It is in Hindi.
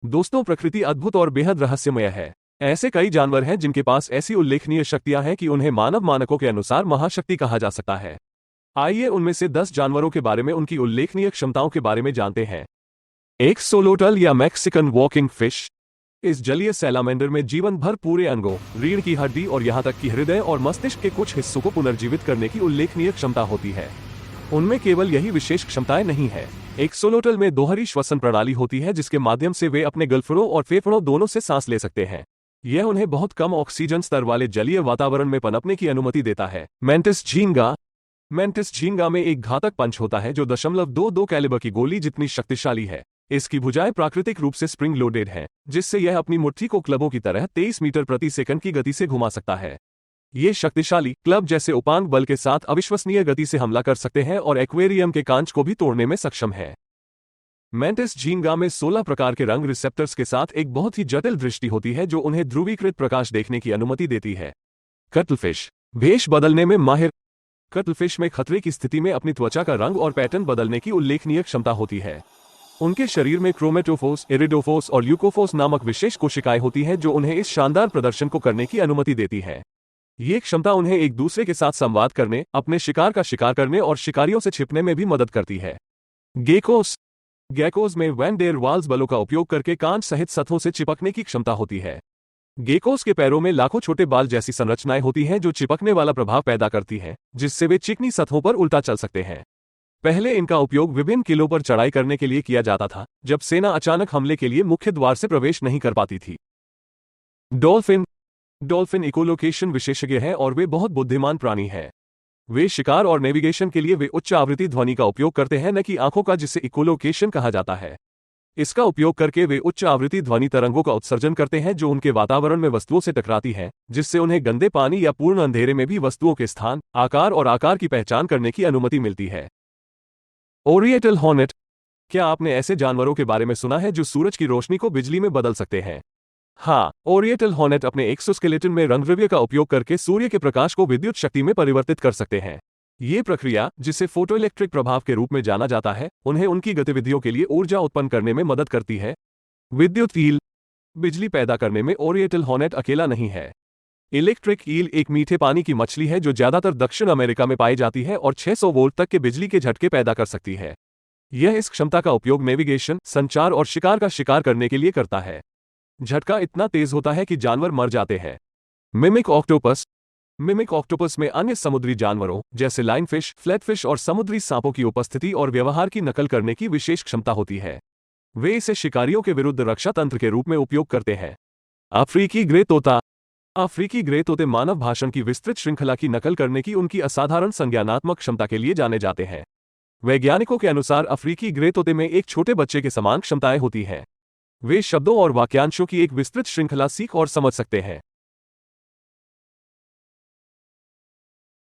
दोस्तों, प्रकृति अद्भुत और बेहद रहस्यमय है। ऐसे कई जानवर हैं जिनके पास ऐसी उल्लेखनीय शक्तियां हैं कि उन्हें मानव मानकों के अनुसार महाशक्ति कहा जा सकता है। आइए उनमें से 10 जानवरों के बारे में उनकी उल्लेखनीय क्षमताओं के बारे में जानते हैं। एक सोलोटल या मैक्सिकन वॉकिंग फिश। इस जलीय सैलामेंडर में जीवन भर पूरे अंगों, रीढ़ की हड्डी और यहां तक कि हृदय और मस्तिष्क के कुछ हिस्सों को पुनर्जीवित करने की उल्लेखनीय क्षमता होती है। उनमें केवल यही विशेष क्षमताएं नहीं है। एक सोलोटल में दोहरी श्वसन प्रणाली होती है जिसके माध्यम से वे अपने गलफड़ों और फेफड़ों दोनों से सांस ले सकते हैं। यह उन्हें बहुत कम ऑक्सीजन स्तर वाले जलीय वातावरण में पनपने की अनुमति देता है। मेंटिस झींगा में एक घातक पंच होता है जो 0.22 कैलिबर की गोली जितनी शक्तिशाली है। इसकी भुजाएं प्राकृतिक रूप से स्प्रिंग लोडेड हैं, जिससे यह अपनी मुट्ठी को क्लबों की तरह 23 मीटर प्रति सेकंड की गति से घुमा सकता है। ये शक्तिशाली क्लब जैसे उपांग बल के साथ अविश्वसनीय गति से हमला कर सकते हैं और एक्वेरियम के कांच को भी तोड़ने में सक्षम है। मेंटिस झींगा में 16 प्रकार के रंग रिसेप्टर्स के साथ एक बहुत ही जटिल दृष्टि होती है जो उन्हें ध्रुवीकृत प्रकाश देखने की अनुमति देती है। कटलफिश भेष बदलने में माहिर। कटलफिश में खतरे की स्थिति में अपनी त्वचा का रंग और पैटर्न बदलने की उल्लेखनीय क्षमता होती है। उनके शरीर में क्रोमेटोफोर्स, इरिडोफोर्स और ल्यूकोफोर्स नामक विशेष कोशिकाएं होती हैं जो उन्हें इस शानदार प्रदर्शन को करने की अनुमति देती है। ये क्षमता उन्हें एक दूसरे के साथ संवाद करने, अपने शिकार का शिकार करने और शिकारियों से छिपने में भी मदद करती है। गेकोस में वैन डेर वाल्स बलों का उपयोग करके कांच सहित सतहों से चिपकने की क्षमता होती है। गेकोस के पैरों में लाखों छोटे बाल जैसी संरचनाएं होती हैं जो चिपकने वाला प्रभाव पैदा करती हैं, जिससे वे चिकनी सतहों पर उल्टा चल सकते हैं। पहले इनका उपयोग विभिन्न किलों पर चढ़ाई करने के लिए किया जाता था, जब सेना अचानक हमले के लिए मुख्य द्वार से प्रवेश नहीं कर पाती थी। डॉल्फिन इकोलोकेशन विशेषज्ञ हैं और वे बहुत बुद्धिमान प्राणी हैं। वे शिकार और नेविगेशन के लिए वे उच्च आवृत्ति ध्वनि का उपयोग करते हैं, न कि आंखों का, जिसे इकोलोकेशन कहा जाता है। इसका उपयोग करके वे उच्च आवृत्ति ध्वनि तरंगों का उत्सर्जन करते हैं जो उनके वातावरण में वस्तुओं से टकराती हैं, जिससे उन्हें गंदे पानी या पूर्ण अंधेरे में भी वस्तुओं के स्थान, आकार और आकार की पहचान करने की अनुमति मिलती है। Oriental hornet. क्या आपने ऐसे जानवरों के बारे में सुना है जो सूरज की रोशनी को बिजली में बदल सकते हैं? हाँ, ओरिएंटल हॉर्नेट अपने एक्सोस्केलेटन में रंगद्रव्य का उपयोग करके सूर्य के प्रकाश को विद्युत शक्ति में परिवर्तित कर सकते हैं। ये प्रक्रिया, जिसे फोटोइलेक्ट्रिक प्रभाव के रूप में जाना जाता है, उन्हें उनकी गतिविधियों के लिए ऊर्जा उत्पन्न करने में मदद करती है। विद्युत ईल। बिजली पैदा करने में ओरिएंटल हॉर्नेट अकेला नहीं है। इलेक्ट्रिक ईल एक मीठे पानी की मछली है जो ज्यादातर दक्षिण अमेरिका में पाई जाती है और 600 वोल्ट तक के बिजली के झटके पैदा कर सकती है। यह इस क्षमता का उपयोग नेविगेशन, संचार और शिकार का शिकार करने के लिए करता है। झटका इतना तेज होता है कि जानवर मर जाते हैं। मिमिक ऑक्टोपस में अन्य समुद्री जानवरों जैसे लाइनफिश, फ्लैटफिश और समुद्री सांपों की उपस्थिति और व्यवहार की नकल करने की विशेष क्षमता होती है। वे इसे शिकारियों के विरुद्ध रक्षा तंत्र के रूप में उपयोग करते हैं। अफ्रीकी ग्रे तोते मानव भाषण की विस्तृत श्रृंखला की नकल करने की उनकी असाधारण संज्ञानात्मक क्षमता के लिए जाने जाते हैं। वैज्ञानिकों के अनुसार अफ्रीकी ग्रे तोते में एक छोटे बच्चे के समान क्षमताएं होती हैं। वे शब्दों और वाक्यांशों की एक विस्तृत श्रृंखला सीख और समझ सकते हैं।